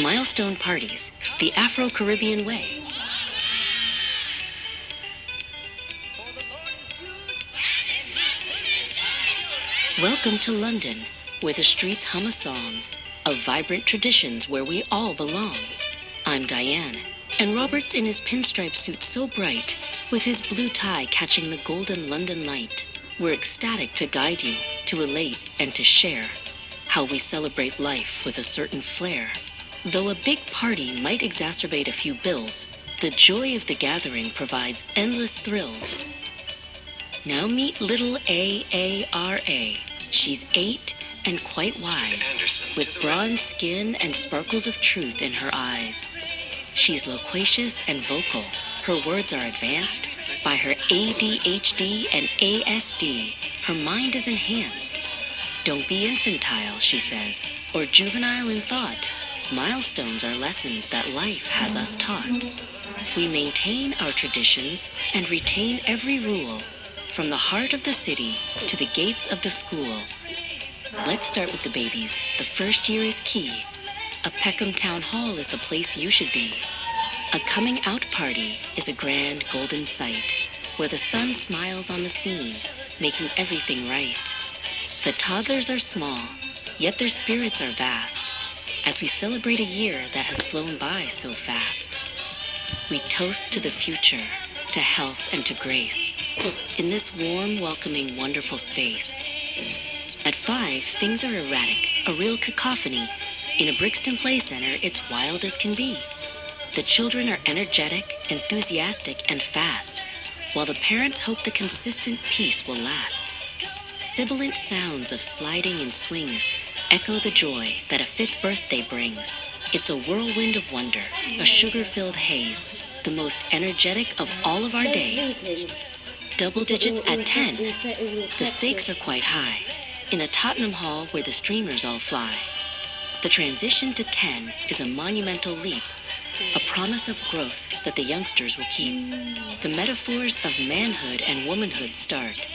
Milestone parties, the Afro-Caribbean way. Welcome to London, where the streets hum a song of vibrant traditions where we all belong. I'm Diane, and Robert's in his pinstripe suit so bright, with his blue tie catching the golden London light. We're ecstatic to guide you, to elate and to share how we celebrate life with a certain flair. Though a big party might exacerbate a few bills, the joy of the gathering provides endless thrills. Now meet little A-A-R-A. She's 8 and quite wise, with bronze skin and sparkles of truth in her eyes. She's loquacious and vocal. Her words are advanced by her ADHD and ASD. Her mind is enhanced. Don't be infantile, she says, or juvenile in thought. Milestones are lessons that life has us taught. We maintain our traditions and retain every rule, from the heart of the city to the gates of the school. Let's start with the babies. The first year is key. A Peckham Town Hall is the place you should be. A coming out party is a grand golden sight, where the sun smiles on the scene, making everything right. The toddlers are small, yet their spirits are vast, as we celebrate a year that has flown by so fast. We toast to the future, to health and to grace, in this warm, welcoming, wonderful space. At 5, things are erratic, a real cacophony. In a Brixton Play Center, it's wild as can be. The children are energetic, enthusiastic, and fast, while the parents hope the consistent peace will last. Sibilant sounds of sliding and swings echo the joy that a 5th birthday brings. It's a whirlwind of wonder, a sugar-filled haze, the most energetic of all of our days. Double digits at 10, the stakes are quite high, in a Tottenham Hall where the streamers all fly. The transition to 10 is a monumental leap, a promise of growth that the youngsters will keep. The metaphors of manhood and womanhood start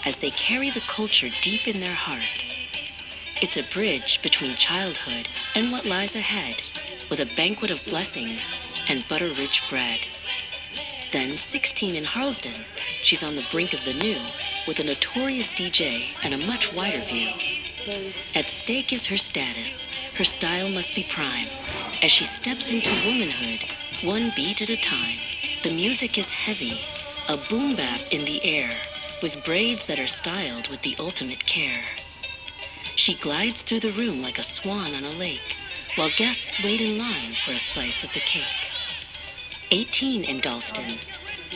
as they carry the culture deep in their heart. It's a bridge between childhood and what lies ahead, with a banquet of blessings and butter-rich bread. Then 16 in Harlesden, she's on the brink of the new, with a notorious DJ and a much wider view. At stake is her status, her style must be prime, as she steps into womanhood, one beat at a time. The music is heavy, a boom bap in the air, with braids that are styled with the ultimate care. She glides through the room like a swan on a lake, while guests wait in line for a slice of the cake. 18 in Dalston,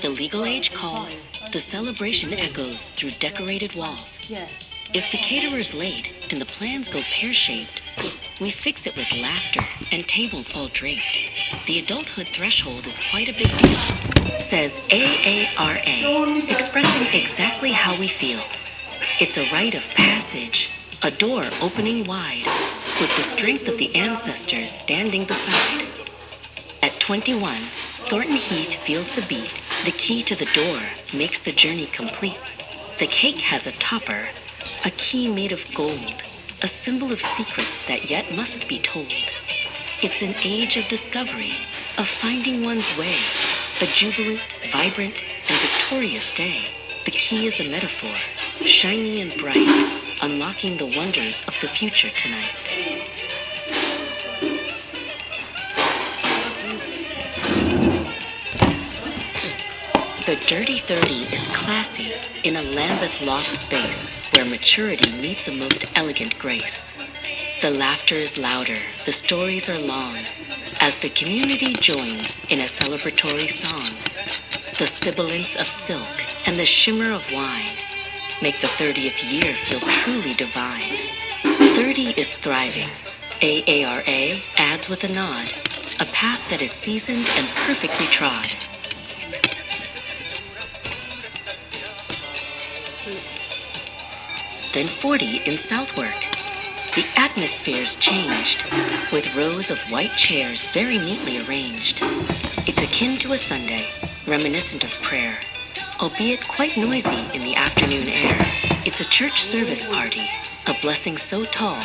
the legal age calls, the celebration echoes through decorated walls. If the caterer's late and the plans go pear-shaped, we fix it with laughter and tables all draped. The adulthood threshold is quite a big deal, says AARA, expressing exactly how we feel. It's a rite of passage, a door opening wide, with the strength of the ancestors standing beside. At 21, Thornton Heath feels the beat. The key to the door makes the journey complete. The cake has a topper, a key made of gold, a symbol of secrets that yet must be told. It's an age of discovery, of finding one's way, a jubilant, vibrant, and victorious day. The key is a metaphor, shiny and bright, unlocking the wonders of the future tonight. The Dirty 30 is classy in a Lambeth loft space where maturity meets a most elegant grace. The laughter is louder, the stories are long, as the community joins in a celebratory song. The sibilance of silk and the shimmer of wine make the 30th year feel truly divine. 30 is thriving. AARA adds with a nod, a path that is seasoned and perfectly trod. Then 40 in Southwark. The atmosphere's changed, with rows of white chairs very neatly arranged. It's akin to a Sunday, reminiscent of prayer, albeit quite noisy in the afternoon air. It's a church service party, a blessing so tall,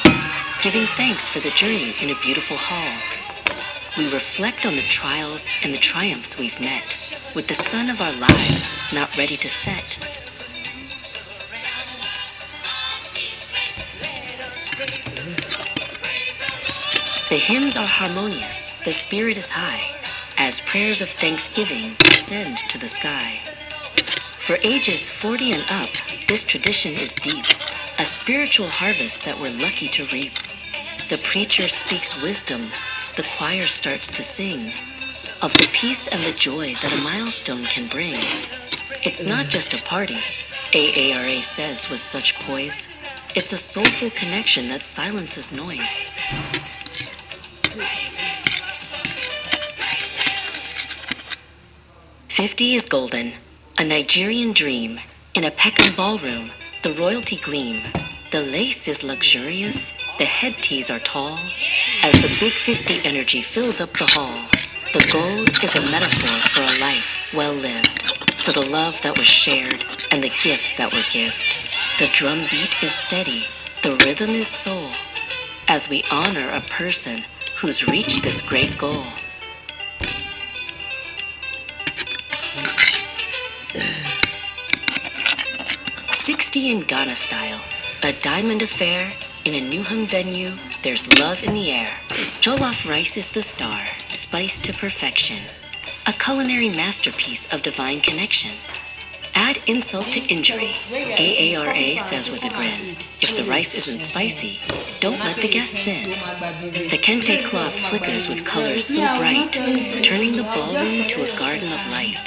giving thanks for the journey in a beautiful hall. We reflect on the trials and the triumphs we've met, with the sun of our lives not ready to set. The hymns are harmonious, the spirit is high, as prayers of thanksgiving ascend to the sky. For ages 40 and up, this tradition is deep, a spiritual harvest that we're lucky to reap. The preacher speaks wisdom, the choir starts to sing, of the peace and the joy that a milestone can bring. It's not just a party, AARA says with such poise. It's a soulful connection that silences noise. "50 is golden, a Nigerian dream. In a Peckham ballroom, the royalty gleam. The lace is luxurious, the head teas are tall. As the big 50 energy fills up the hall, the gold is a metaphor for a life well lived, for the love that was shared and the gifts that were given. The drum beat is steady, the rhythm is soul, as we honor a person who's reached this great goal." "60 in Ghana style, a diamond affair. In a Newham venue, there's love in the air. Jollof rice is the star, spiced to perfection. A culinary masterpiece of divine connection. Add insult to injury, AARA says with a grin. If the rice isn't spicy, don't let the guests in. The kente cloth flickers with colors so bright, turning the ballroom to a garden of light.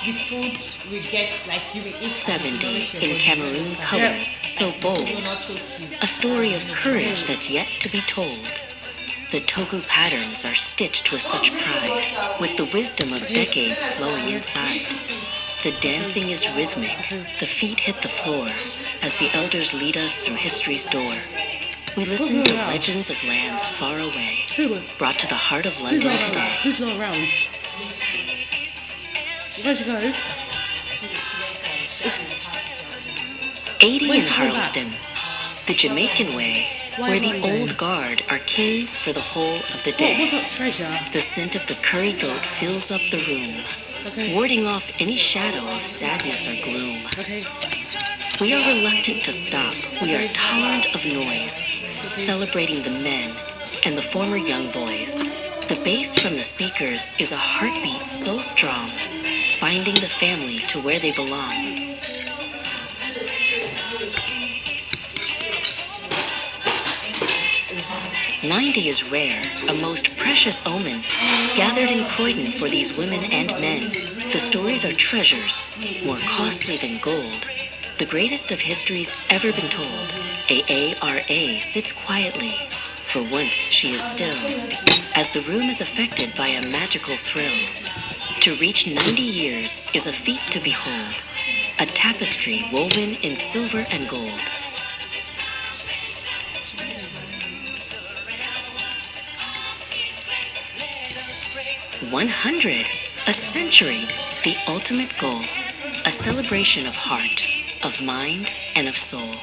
The food we get, like you will eat 70 in Cameroon colors, so bold. A story of courage that's yet to be told. The Togu patterns are stitched with such pride, with the wisdom of decades flowing inside. The dancing is rhythmic, the feet hit the floor, as the elders lead us through history's door. We listen to legends of lands far away, brought to the heart of London today. Who's not around? Where'd you go? 80 in Harlesden, the Jamaican way, where the old guard are kings for the whole of the day. The scent of the curry goat fills up the room, warding off any shadow of sadness or gloom. We are reluctant to stop, we are tolerant of noise, celebrating the men and the former young boys. The bass from the speakers is a heartbeat so strong, binding the family to where they belong. "90 is rare, a most precious omen, gathered in Croydon for these women and men. The stories are treasures, more costly than gold, the greatest of histories ever been told. AARA sits quietly, for once she is still, as the room is affected by a magical thrill. To reach 90 years is a feat to behold, a tapestry woven in silver and gold. 100, a century, the ultimate goal, a celebration of heart, of mind, and of soul.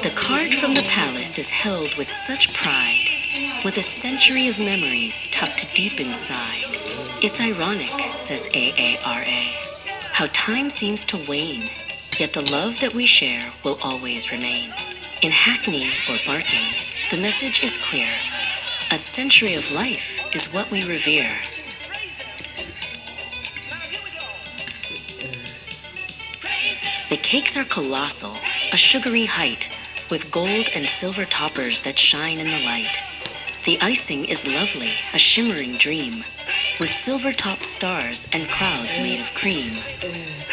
The card from the palace is held with such pride, with a century of memories tucked deep inside. It's ironic, says AARA, how time seems to wane, yet the love that we share will always remain. In Hackney or Barking, the message is clear. A century of life is what we revere. The cakes are colossal, a sugary height, with gold and silver toppers that shine in the light. The icing is lovely, a shimmering dream, with silver-topped stars and clouds made of cream.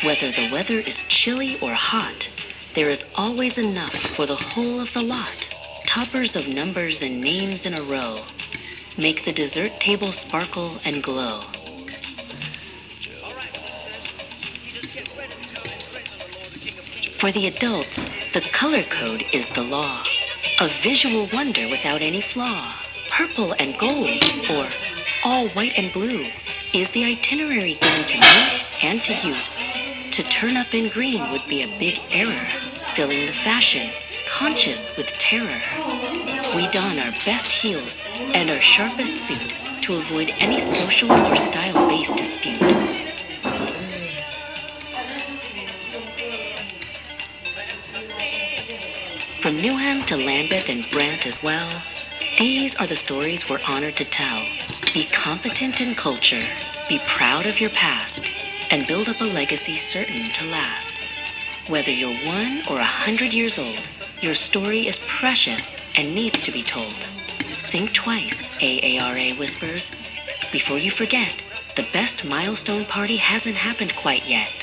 Whether the weather is chilly or hot, there is always enough for the whole of the lot. Toppers of numbers and names in a row make the dessert table sparkle and glow. For the adults, the color code is the law, a visual wonder without any flaw. Purple and gold, or all white and blue, is the itinerary given to me and to you. To turn up in green would be a big error, filling the fashion, conscious with terror. We don our best heels and our sharpest suit to avoid any social or style-based dispute. From Newham to Lambeth and Brant as well, these are the stories we're honored to tell. Be competent in culture, be proud of your past, and build up a legacy certain to last. Whether you're 1 or 100 years old, your story is precious and needs to be told. Think twice, AARA whispers. Before you forget, the best milestone party hasn't happened quite yet.